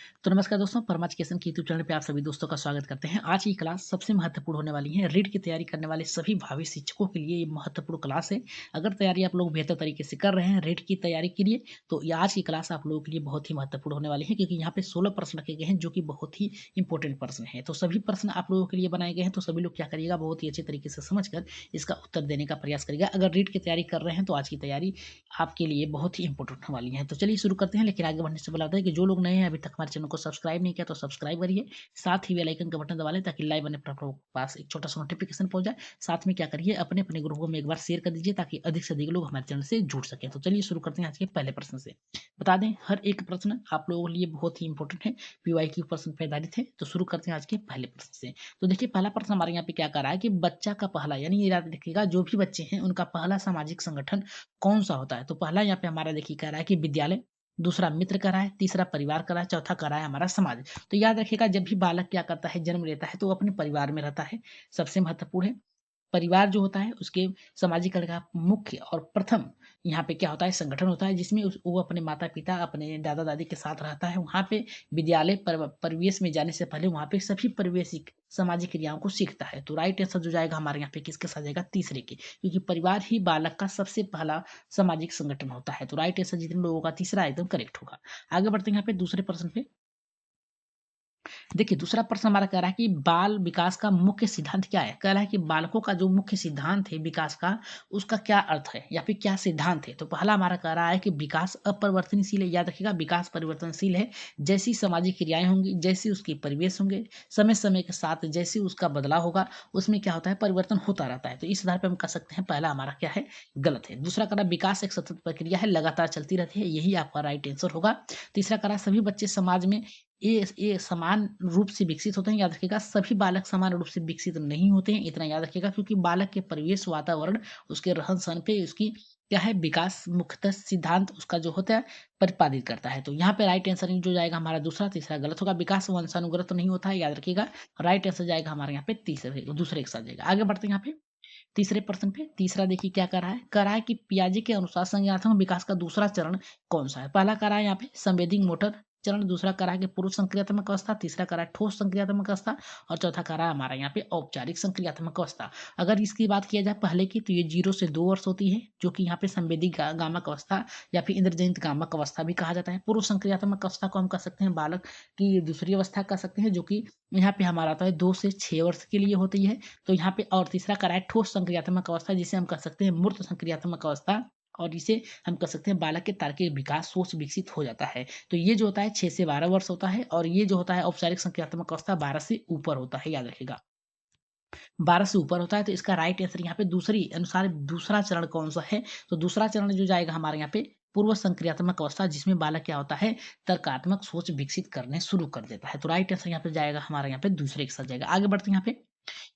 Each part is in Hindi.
तो नमस्कार दोस्तों, परमा एजुकेशन के यूट्यूब चैनल पे आप सभी दोस्तों का स्वागत करते हैं। आज की क्लास सबसे महत्वपूर्ण होने वाली है। रीट की तैयारी करने वाले सभी भावी शिक्षकों के लिए ये महत्वपूर्ण क्लास है। अगर तैयारी आप लोग बेहतर तरीके से कर रहे हैं रीट की तैयारी के लिए, तो ये आज की क्लास आप लोगों के लिए बहुत ही महत्वपूर्ण होने वाली है, क्योंकि यहाँ पे 16 प्रश्न रखे गए हैं जो कि बहुत ही इंपॉर्टेंट प्रश्न है। तो सभी प्रश्न आप लोगों के लिए बनाए गए हैं, तो सभी लोग क्या करिएगा, बहुत ही अच्छे तरीके से समझकर इसका उत्तर देने का प्रयास करिएगा। अगर रीट की तैयारी कर रहे हैं तो आज की तैयारी आपके लिए बहुत ही इंपॉर्टेंट होने वाली है। तो चलिए शुरू करते हैं, लेकिन आगे बढ़ने से पहले बता दें कि जो लोग नए हैं, अभी तक हमारे चैनल को सब्सक्राइब नहीं किया तो सब्सक्राइब करिए। साथ ही बेल आइकन का बटन दबा लें ताकि लाइव आने पर आप लोगों के पास एक छोटा सा नोटिफिकेशन पहुंच जाए। साथ में क्या करिए, अपने अपने ग्रुपों में एक बार शेयर कर दीजिए ताकि अधिक से अधिक लोग हमारे चैनल से जुड़ सकें। तो चलिए शुरू करते हैं आज के पहले प्रश्न से। बता दें, हर एक प्रश्न आप लोगों के लिए बहुत ही इंपॉर्टेंट है, PYQ प्रश्न पे आधारित है। तो शुरू करते हैं आज के पहले प्रश्न से। तो देखिए, पहला प्रश्न हमारे यहाँ पे क्या कर रहा है कि बच्चा का पहला, यानी ये याद रखिएगा, जो भी बच्चे हैं उनका पहला सामाजिक संगठन कौन सा होता है। तो पहला यहाँ पे हमारा देखिए कह रहा है कि विद्यालय, दूसरा मित्र कह रहा है, तीसरा परिवार कह रहा है, चौथा कह रहा है हमारा समाज। तो याद रखिएगा, जब भी बालक क्या करता है, जन्म लेता है, तो वो अपने परिवार में रहता है। सबसे महत्वपूर्ण है परिवार जो होता है, उसके सामाजिकरण का मुख्य और प्रथम यहाँ पे क्या होता है, संगठन होता है, जिसमें वो अपने माता पिता, अपने दादा दादी के साथ रहता है। वहाँ पे विद्यालय परिवेश में जाने से पहले वहाँ पे सभी परिवेशिक सामाजिक क्रियाओं को सीखता है। तो राइट आंसर जो जाएगा हमारे यहाँ पे किसके साथ जाएगा, तीसरे के, क्योंकि परिवार ही बालक का सबसे पहला सामाजिक संगठन होता है। तो राइट आंसर जितने लोगों का तीसरा एकदम करेक्ट होगा। आगे बढ़ते हैं यहाँ पे दूसरे प्रश्न पे। देखिए, दूसरा प्रश्न हमारा कह रहा है कि बाल विकास का मुख्य सिद्धांत क्या है। कह रहा है कि बालकों का जो मुख्य सिद्धांत है विकास का, उसका क्या अर्थ है या फिर क्या सिद्धांत है। तो पहला हमारा कह रहा है कि विकास अपरिवर्तनशील है। याद रखिएगा, विकास परिवर्तनशील है। जैसी सामाजिक क्रियाएं होंगी, जैसी उसके परिवेश होंगे, समय समय के साथ जैसे उसका बदलाव होगा, उसमें क्या होता है, परिवर्तन होता रहता है। तो इस आधार पर हम कह सकते हैं पहला हमारा क्या है, गलत है। दूसरा कह रहा है विकास एक सतत प्रक्रिया है, लगातार चलती रहती है, यही आपका राइट आंसर होगा। तीसरा कह रहा है सभी बच्चे समाज में ये समान रूप से विकसित होते हैं। याद रखिएगा, सभी बालक समान रूप से विकसित नहीं होते हैं, इतना याद रखिएगा, क्योंकि बालक के परिवेश, वातावरण, उसके रहन सहन पे उसकी क्या है, विकास मुख्यतः सिद्धांत उसका जो होता है प्रतिपादित करता है। तो यहाँ पे राइट आंसर जो जाएगा हमारा दूसरा, तीसरा गलत होगा। विकास वंशानुगत तो नहीं होता है, याद रखिएगा। राइट आंसर जाएगा हमारे यहाँ पे तीसरे, दूसरे के साथ जाएगा। आगे बढ़ते हैं यहाँ पे तीसरे प्रश्न पे। तीसरा देखिए क्या कर रहा है, कह रहा है कि पियाजे के अनुसार संज्ञानात्मक विकास का दूसरा चरण कौन सा है। पहला कह रहा है यहाँ पे संवेदी मोटर चरण, दूसरा कह रहा है कि पूर्व संक्रियात्मक अवस्था, तीसरा कह रहा है ठोस संक्रियात्मक अवस्था, और चौथा कह रहा है हमारा यहाँ पे औपचारिक संक्रियात्मक अवस्था। अगर इसकी बात किया जाए पहले की, तो ये 0 से 2 वर्ष होती है, जो कि यहाँ पे संवेदी गामक अवस्था या फिर इंद्रजनित गामक अवस्था भी कहा जाता है। पूर्व संक्रियात्मक अवस्था को हम कह सकते हैं बालक की दूसरी अवस्था कह सकते हैं, जो कि यहाँ पे हमारा आता है 2 से 6 वर्ष के लिए होती है। तो यहाँ पे और तीसरा करा है ठोस संक्रियात्मक अवस्था, जिसे हम कह सकते हैं मूर्त संक्रियात्मक अवस्था, और इसे हम कह सकते हैं बालक के तार्किक विकास, सोच विकसित हो जाता है। तो ये जो होता है 6 से 12 वर्ष होता है, और ये जो होता है औपचारिक संक्रियात्मक अवस्था 12 से ऊपर होता है, याद रखिएगा। 12 से ऊपर होता है। तो इसका राइट आंसर यहाँ पे दूसरी अनुसार दूसरा चरण कौन सा है, तो दूसरा चरण जो जाएगा हमारे यहाँ पे पूर्व संक्रियात्मक अवस्था, जिसमें बालक क्या होता है, तर्कात्मक सोच विकसित करने शुरू कर देता है। तो राइट आंसर यहाँ पे जाएगा हमारे यहाँ पे दूसरे के साथ जाएगा। आगे बढ़ते हैं यहाँ पे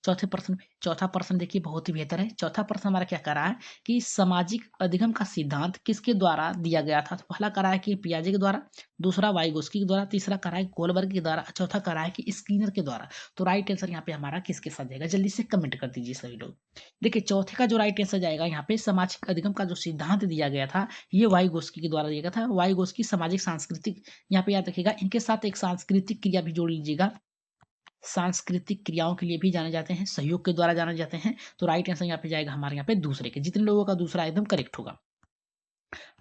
चौथे प्रश्न पे। चौथा प्रश्न देखिए बहुत ही बेहतर है। चौथा प्रश्न हमारा क्या कर रहा है कि सामाजिक अधिगम का सिद्धांत किसके द्वारा दिया गया था। तो पहला कर रहा है कि पियाजे के द्वारा, दूसरा वाइगोस्की के द्वारा, तीसरा कर रहा है कोलबर्ग के द्वारा, चौथा कर रहा है कि स्किनर के द्वारा। तो राइट आंसर यहाँ पे हमारा किसके साथ जाएगा, जल्दी से कमेंट कर दीजिए सभी लोग। देखिए, चौथे का जो राइट आंसर जाएगा यहाँ पे, सामाजिक अधिगम का जो सिद्धांत दिया गया था, ये वाइगोस्की के द्वारा दिया गया था। वाइगोस्की सामाजिक सांस्कृतिक, यहाँ पे याद रखिएगा, इनके साथ एक सांस्कृतिक क्रिया भी जोड़ लीजिएगा। सांस्कृतिक क्रियाओं के लिए भी जाने जाते हैं, सहयोग के द्वारा जाने जाते हैं। तो राइट आंसर यहाँ पे जाएगा हमारे यहाँ पे दूसरे के, जितने लोगों का दूसरा एकदम करेक्ट होगा।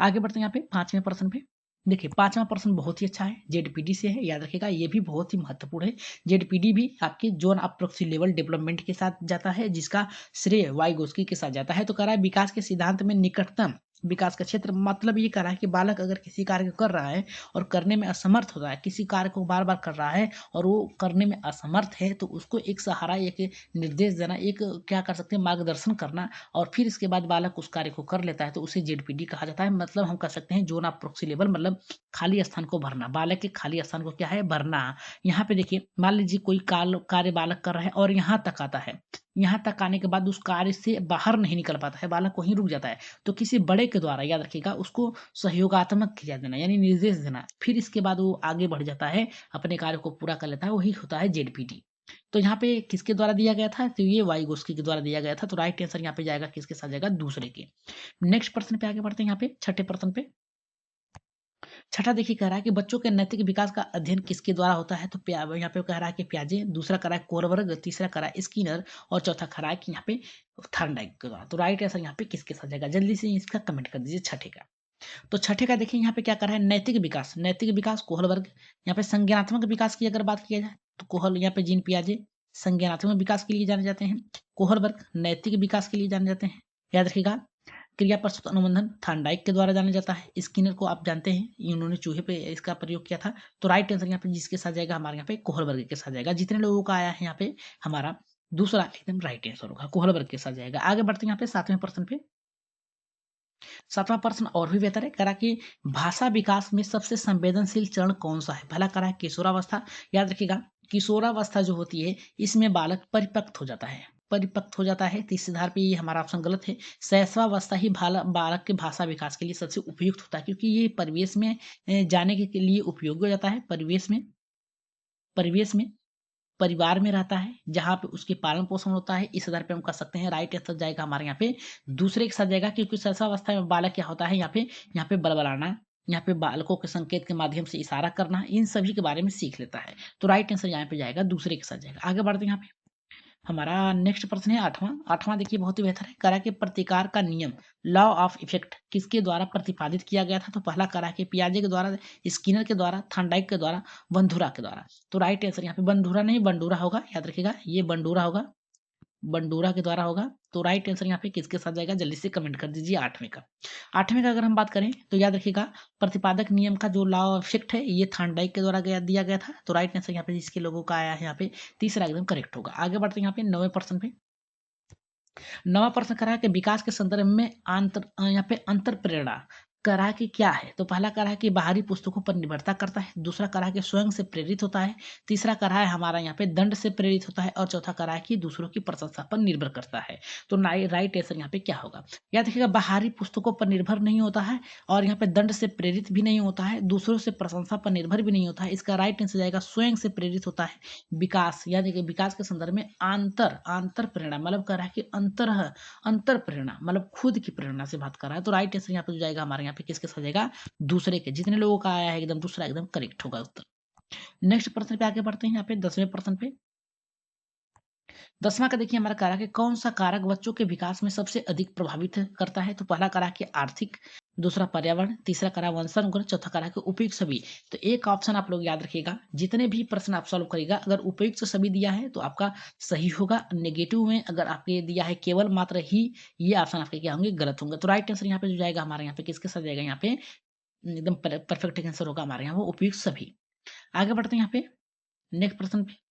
आगे बढ़ते हैं यहाँ पे पांचवें प्रश्न पे। देखिए, पांचवा प्रश्न बहुत ही अच्छा है, जेडपीडी से है, याद रखिएगा, ये भी बहुत ही महत्वपूर्ण है। जेडपीडी भी आपके zone of proxy level development के साथ जाता है, जिसका श्रेय वाइगोस्की के साथ जाता है। तो कह रहा है विकास के सिद्धांत में निकटतम विकास का क्षेत्र, मतलब ये कह रहा है कि बालक अगर किसी कार्य को कर रहा है और करने में असमर्थ होता है, किसी कार्य को बार बार कर रहा है और वो करने में असमर्थ है, तो उसको एक सहारा, एक निर्देश देना, एक क्या कर सकते हैं, मार्गदर्शन करना, और फिर इसके बाद बालक उस कार्य को कर लेता है, तो उसे जेडपीडी कहा जाता है। मतलब हम कह सकते हैं जोन ऑफ प्रोक्सी लेवल, मतलब खाली स्थान को भरना, बालक के खाली स्थान को क्या है, भरना। यहाँ पे देखिए, मान लीजिए कोई कार्य बालक कर रहा है और यहाँ तक आता है, यहाँ तक आने के बाद उस कार्य से बाहर नहीं निकल पाता है, बालक वहीं रुक जाता है, तो किसी बड़े के द्वारा, याद रखिएगा, उसको सहयोगात्मक क्रिया देना, यानी निर्देश देना, फिर इसके बाद वो आगे बढ़ जाता है, अपने कार्य को पूरा कर लेता है, वही होता है जेडपीडी। तो यहाँ पे किसके द्वारा दिया गया था, तो ये वाइगोस्की के द्वारा दिया गया था। तो राइट आंसर यहाँ पे जाएगा किसके साथ जाएगा, दूसरे के। नेक्स्ट प्रश्न पे आगे बढ़ते हैं, यहाँ पे छठे प्रश्न पे। छठा देखिए कह रहा है कि बच्चों के नैतिक विकास का अध्ययन किसके द्वारा होता है, तो यहाँ पे कह रहा है कि पियाजे, दूसरा कह रहा है कोरबर्ग, तीसरा कह रहा है स्किनर और चौथा कह रहा है कि यहाँ पे थॉर्नडाइक के द्वारा। तो राइट आंसर यहाँ पे किसके साथ जाएगा, जल्दी से इसका कमेंट कर दीजिए छठे का। तो छठे का देखिए यहाँ पे क्या कर रहा है, नैतिक विकास, नैतिक विकास कोहलबर्ग। यहाँ पे संज्ञानात्मक विकास की अगर बात किया जाए तो कोहल, यहाँ पे जीन पियाजे संज्ञानात्मक विकास के लिए जाने जाते हैं, कोहलबर्ग नैतिक विकास के लिए जाने जाते हैं। याद रखिएगा क्रिया प्रस्तुत अनुबंधन थॉर्नडाइक के द्वारा जाना जाता है। स्किनर को आप जानते हैं, इन्होंने चूहे पे इसका प्रयोग किया था। तो राइट आंसर यहाँ पे जिसके साथ जाएगा हमारे यहाँ पे कोहलबर्ग के साथ जाएगा। जितने लोगों का आया है यहाँ पे हमारा दूसरा एकदम राइट आंसर होगा, कोहलबर्ग के साथ जाएगा। आगे बढ़ते हैं यहाँ पे सातवें प्रश्न पे। सातवां प्रश्न और भी बेहतर है, करा कि भाषा विकास में सबसे संवेदनशील चरण कौन सा है। पहला करा है किशोरावस्था। याद रखिएगा किशोरावस्था जो होती है इसमें बालक परिपक्व हो जाता है, परिपक्व हो जाता है। तो इस आधार पे ये हमारा ऑप्शन गलत है। शैशवावस्था ही बालक के भाषा विकास के लिए सबसे उपयुक्त होता है, क्योंकि ये परिवेश में जाने के लिए उपयोगी हो जाता है। परिवेश में परिवार में रहता है जहाँ पे उसके पालन पोषण होता है। इस आधार पे हम कह सकते हैं राइट आंसर जाएगा हमारे यहाँ पे दूसरे के साथ जाएगा, क्योंकि शैशवावस्था में बालक क्या होता है, यहाँ पे बड़बड़ाना, यहाँ पे बालकों के संकेत के माध्यम से इशारा करना, इन सभी के बारे में सीख लेता है। तो राइट आंसर यहाँ पे जाएगा दूसरे के साथ जाएगा। आगे बढ़ते हैं यहाँ पे हमारा नेक्स्ट प्रश्न है आठवां। आठवां देखिए बहुत ही बेहतर है, करा के प्रतिकार का नियम लॉ ऑफ इफेक्ट किसके द्वारा प्रतिपादित किया गया था। तो पहला करा के पियाजे के द्वारा, स्किनर के द्वारा, थॉर्नडाइक के द्वारा, बंधुरा के द्वारा। तो राइट आंसर यहाँ पे बंधुरा नहीं बंडूरा होगा, याद रखिएगा ये बंडूरा होगा, बंडूरा के द्वारा होगा। तो राइट आंसर यहाँ पे किसके साथ जाएगा, जल्दी से कमेंट कर दीजिए आठवें का। आठवें का अगर हम बात करें तो याद रखिएगा प्रतिपादक नियम का जो लॉ ऑफ इफेक्ट है ये थॉर्नडाइक के द्वारा दिया गया था। तो राइट आंसर यहाँ पे जिसके लोगों का आया है यहाँ पे तीसरा एकदम करेक्ट होगा। आगे बढ़ते हैं यहाँ पे नौवें प्रश्न पे। नवा प्रश्न करा है कि विकास के संदर्भ में यहाँ पे अंतर प्रेरणा करा है कि क्या है। तो पहला करा है कि बाहरी पुस्तकों पर निर्भरता करता है, दूसरा करा है कि स्वयं से प्रेरित होता है, तीसरा करा है हमारा यहाँ पे दंड से प्रेरित होता है और चौथा करा है कि दूसरों की प्रशंसा पर निर्भर करता है। तो राइट आंसर यहाँ पे क्या होगा, याद रखिएगा बाहरी पुस्तकों पर निर्भर नहीं होता है और यहाँ पे दंड से प्रेरित भी नहीं होता है, दूसरों से प्रशंसा पर निर्भर भी नहीं होता है। इसका राइट आंसर जाएगा स्वयं से प्रेरित होता है। विकास यानी कि विकास के संदर्भ में आंतर प्रेरणा मतलब कह रहा है कि अंतर प्रेरणा मतलब खुद की प्रेरणा से बात कर रहा है। तो राइट आंसर यहाँ पे जाएगा हमारे यहाँ पे किसके साथ जाएगा, दूसरे के। जितने लोगों का आया है एकदम दूसरा एकदम करेक्ट होगा उत्तर। नेक्स्ट प्रश्न पे आगे बढ़ते हैं यहाँ पे 10वें प्रश्न पे। 10वां का देखिए हमारा कारक है कौन सा कारक बच्चों के विकास में सबसे अधिक प्रभावित करता है। तो पहला कारक है आर्थिक, दूसरा पर्यावरण, तीसरा कारक वंशानुक्रम, चौथा कारक है उपयुक्त सभी। तो एक ऑप्शन आप लोग याद रखिएगा, जितने भी प्रश्न आप सॉल्व करिएगा अगर उपयुक्त सभी दिया है तो आपका सही होगा, नेगेटिव में अगर आपके दिया है केवल मात्र ही, ये ऑप्शन आपके क्या होंगे, गलत होंगे। तो राइट आंसर यहाँ पे जो जाएगा हमारे यहाँ पे किसके साथ जाएगा, यहाँ पे एकदम परफेक्ट आंसर होगा हमारे यहाँ वो उपयुक्त सभी। आगे बढ़ते हैं यहाँ पे नेक्स्ट प्रश्न पे।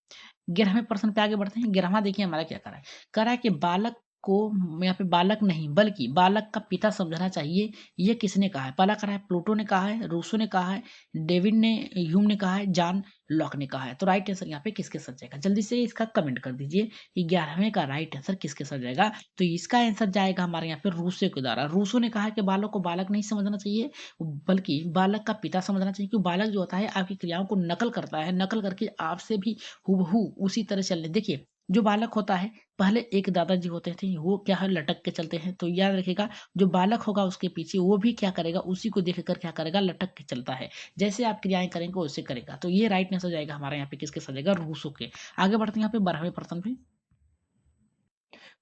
11वें प्रश्न पे आगे बढ़ते हैं। 11वां देखिए हमारा क्या करा है, करा है कि बालक को यहाँ पे बालक नहीं बल्कि बालक का पिता समझना चाहिए, ये किसने कहा है। पहला करा है प्लूटो ने कहा है, रूसो ने कहा है, डेविड ने, ह्यूम ने कहा है, जॉन लॉक ने कहा है। तो राइट आंसर यहाँ पे किसके साथ जाएगा, जल्दी से इसका कमेंट कर दीजिए 11वें का राइट आंसर किसके साथ जाएगा। तो इसका आंसर जाएगा हमारे यहाँ पे रूसो के द्वारा। रूसो ने कहा है कि बालक को बालक नहीं समझना चाहिए बल्कि बालक का पिता समझना चाहिए, क्योंकि बालक जो होता है आपकी क्रियाओं को नकल करता है, नकल करके आपसे भी हूबहू उसी तरह चलने। देखिए जो बालक होता है पहले एक दादाजी होते थे वो क्या है लटक के चलते हैं, तो याद रखिएगा जो बालक होगा उसके पीछे वो भी क्या करेगा, उसी को देख कर क्या करेगा, लटक के चलता है। जैसे आप क्रियाएं करेंगे वैसे करेगा। तो ये राइट आंसर जाएगा हमारे यहाँ पे किसके साथ जाएगा, रूसो के। आगे बढ़ते हैं यहाँ पे 12वें प्रश्न पे।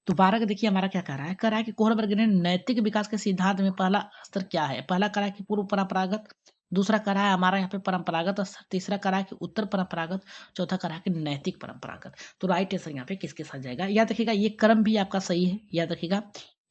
तो 12 का देखिए हमारा क्या कह रहा है कि कोहलबर्ग ने नैतिक विकास के सिद्धांत में पहला स्तर क्या है। पहला कह रहा है कि पूर्व परंपरागत, दूसरा कह रहा है हमारा यहाँ पे परंपरागत स्तर, तीसरा कह रहा है कि उत्तर परंपरागत, चौथा कह रहा है कि नैतिक परंपरागत। तो राइट आंसर यहाँ पे किसके साथ जाएगा, याद रखिएगा ये क्रम भी आपका सही है। याद रखिएगा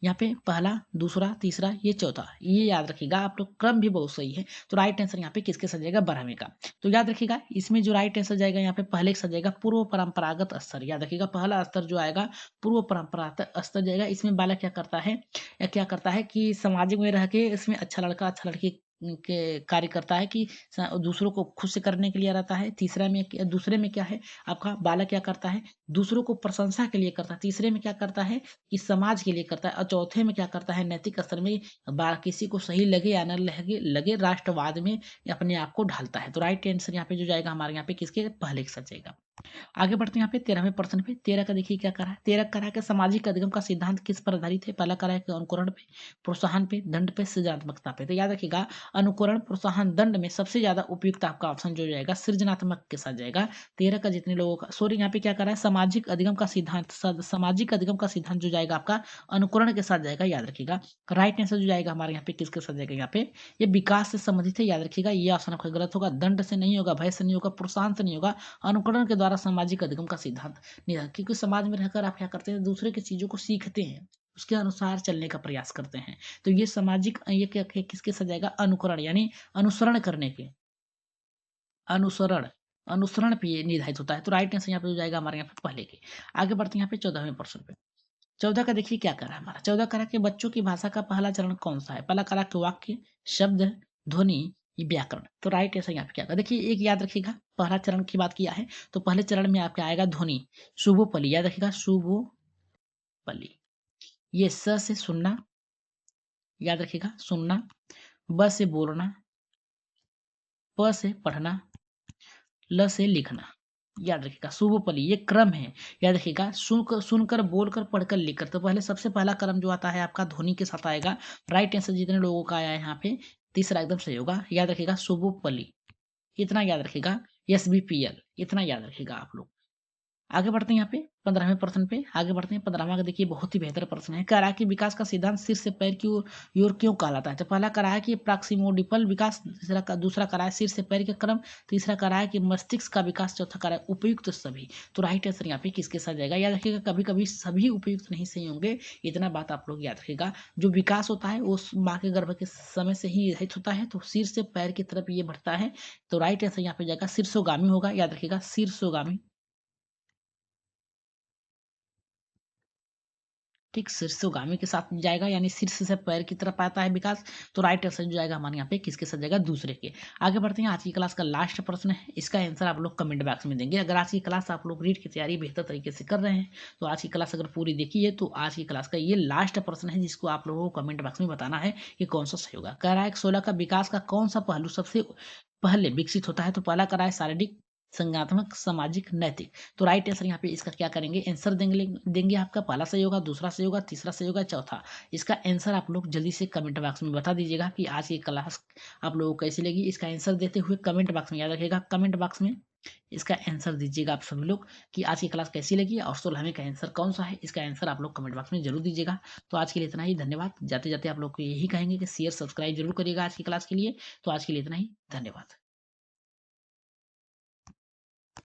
यहाँ पे पहला, दूसरा, तीसरा, ये चौथा, ये याद रखिएगा आप लोग, क्रम भी बहुत सही है। तो राइट आंसर यहाँ पे किसके साथ जाएगा, 12वें का। तो याद रखिएगा इसमें जो राइट आंसर जाएगा यहाँ पे पहले के साथ जाएगा पूर्व परंपरागत स्तर। याद रखिएगा पहला स्तर जो आएगा पूर्व परंपरागत स्तर जाएगा। इसमें बालक क्या करता है, या क्या करता है कि सामाजिक में रह के इसमें अच्छा लड़का अच्छा लड़की के कार्य करता है कि दूसरों को खुश करने के लिए रहता है। तीसरा में दूसरे में क्या है आपका बालक क्या करता है, दूसरों को प्रशंसा के लिए करता है। तीसरे में क्या करता है कि समाज के लिए करता है। और चौथे में क्या करता है, नैतिक स्तर में किसी को सही लगे या न लगे राष्ट्रवाद में अपने आप को ढालता है। तो राइट आंसर यहाँ पे जो जाएगा हमारे यहाँ पे किसके, पहले के साथ जाएगा। आगे बढ़ते हैं यहाँ पे 13वें प्रश्न पे। 13 का देखिए क्या करा है। 13 करा है कि सामाजिक अधिगम का सिद्धांत किस पर आधारित है। पहला करा है कि अनुकरण पे, प्रोत्साहन पे, दंड पे, सृजनात्मकता पे। तो याद रखिएगा, अनुकरण, प्रोत्साहन, दंड में सबसे ज्यादा उपयुक्त आपका ऑप्शन जो जाएगा सृजनात्मक के साथ जाएगा। 13 का जितने लोगों का, सॉरी यहाँ पे क्या करा है, सामाजिक अधिगम का सिद्धांत, सामाजिक अधिगम का सिद्धांत जो जाएगा आपका अनुकरण के साथ जाएगा, याद रखिएगा। राइट आंसर जो जाएगा हमारे यहाँ पे किसके साथ जाएगा, यहाँ पे ये विकास से संबंधित है, याद रखिएगा। ये ऑप्शन आपका गलत होगा। दंड से नहीं होगा, भय से नहीं होगा, प्रोत्साहन से नहीं होगा, अनुकरण के द्वारा सामाजिक अधिगम का सिद्धांत निरा, क्योंकि समाज में रहकर आप क्या करते हैं, दूसरे की चीजों को सीखते हैं, उसके अनुसार चलने का प्रयास करते हैं। तो ये सामाजिक, ये क्या किसके साथ जाएगा, अनुकरण यानी अनुसरण करने के, अनुसरण, अनुसरण पे ये निर्धारित होता है। तो राइट आंसर यहाँ पे हो जाएगा हमारे यहाँ पे पहले के। आगे बढ़ते हैं यहाँ पे 14वें प्रश्न पे। 14 का देखिए क्या करा हमारा। 14 करा कि बच्चों की भाषा का पहला चरण कौन सा है। पहला करा कि वाक्य, शब्द, ध्वनि, व्याकरण। तो राइट आंसर यहाँ पे क्या होगा, देखिए एक याद रखिएगा, पहला चरण की बात किया है तो पहले चरण में आपका आएगा ध्वनि, शुभोपली, याद रखिएगा शुभोपली। ये स से सुनना, याद रखिएगा सुनना, ब से बोलना, प से पढ़ना, ल से लिखना, याद रखिएगा शुभोपली, ये क्रम है। याद रखिएगा, सुनकर, बोलकर, पढ़कर, लिखकर। तो पहले सबसे पहला क्रम जो आता है आपका ध्वनि के साथ आएगा। राइट आंसर जितने लोगों का आया है यहाँ पे, तीसरा एकदम सही होगा। याद रखिएगा शुभोपली, इतना याद रखिएगा। SBPL, इतना याद रखिएगा आप लोग। आगे बढ़ते हैं यहाँ पे 15वें प्रश्न पे। आगे बढ़ते हैं 15वां का देखिए बहुत ही बेहतर प्रश्न है। कह रहा है कि विकास का सिद्धांत सिर से पैर की ओर क्यों कहलाता है। तो पहला कह रहा है कि प्रॉक्सिमोडिपल विकास, दूसरा कह रहा है सिर से पैर के क्रम, तीसरा कह रहा है कि मस्तिष्क का विकास, चौथा कह रहा है उपयुक्त सभी। तो राइट आंसर यहाँ पे किसके साथ जाएगा, याद रखिएगा कभी कभी सभी उपयुक्त नहीं सही होंगे, इतना बात आप लोग याद रखिएगा। जो विकास होता है वो माँ के गर्भ के समय से ही रहित होता है, तो सिर से पैर की तरफ ये बढ़ता है। तो राइट आंसर यहाँ पे जाएगा शीर्षोगामी होगा, याद रखिएगा शीर्षोगामी। ठीक, शीर्षोगामी के साथ जाएगा, यानी शीर्ष से पैर की तरफ आता है विकास। तो राइट आंसर जो जाएगा हमारे यहाँ पे किसके साथ जाएगा, दूसरे के। आगे बढ़ते हैं, आज की क्लास का लास्ट प्रश्न है, इसका आंसर आप लोग कमेंट बॉक्स में देंगे। अगर आज की क्लास आप लोग रीड की तैयारी बेहतर तरीके से कर रहे हैं तो आज की क्लास अगर पूरी देखी है तो आज की क्लास का ये लास्ट प्रश्न है, जिसको आप लोगों को कमेंट बॉक्स में बताना है कि कौन सा सही होगा। कह रहा है 16 का विकास का कौन सा पहलू सबसे पहले विकसित होता है। तो पहला कह रहा है शारीरिक, संज्ञानात्मक, सामाजिक, नैतिक। तो राइट आंसर यहाँ पे इसका क्या करेंगे, आंसर देंगे आपका पहला सही होगा, दूसरा सही होगा, तीसरा सही होगा, चौथा। इसका आंसर आप लोग जल्दी से कमेंट बॉक्स में बता दीजिएगा कि आज की क्लास आप लोगों को कैसी लगी। इसका आंसर देते हुए कमेंट बॉक्स में, याद रखिएगा कमेंट बॉक्स में इसका आंसर दीजिएगा आप सभी लोग कि आज की क्लास कैसी लगी और 16वें का आंसर कौन सा है। इसका आंसर आप लोग कमेंट बॉक्स में जरूर दीजिएगा। तो आज के लिए इतना ही, धन्यवाद। जाते जाते आप लोग को यही कहेंगे कि शेयर सब्सक्राइब जरूर करिएगा आज की क्लास के लिए। तो आज के लिए इतना ही, धन्यवाद।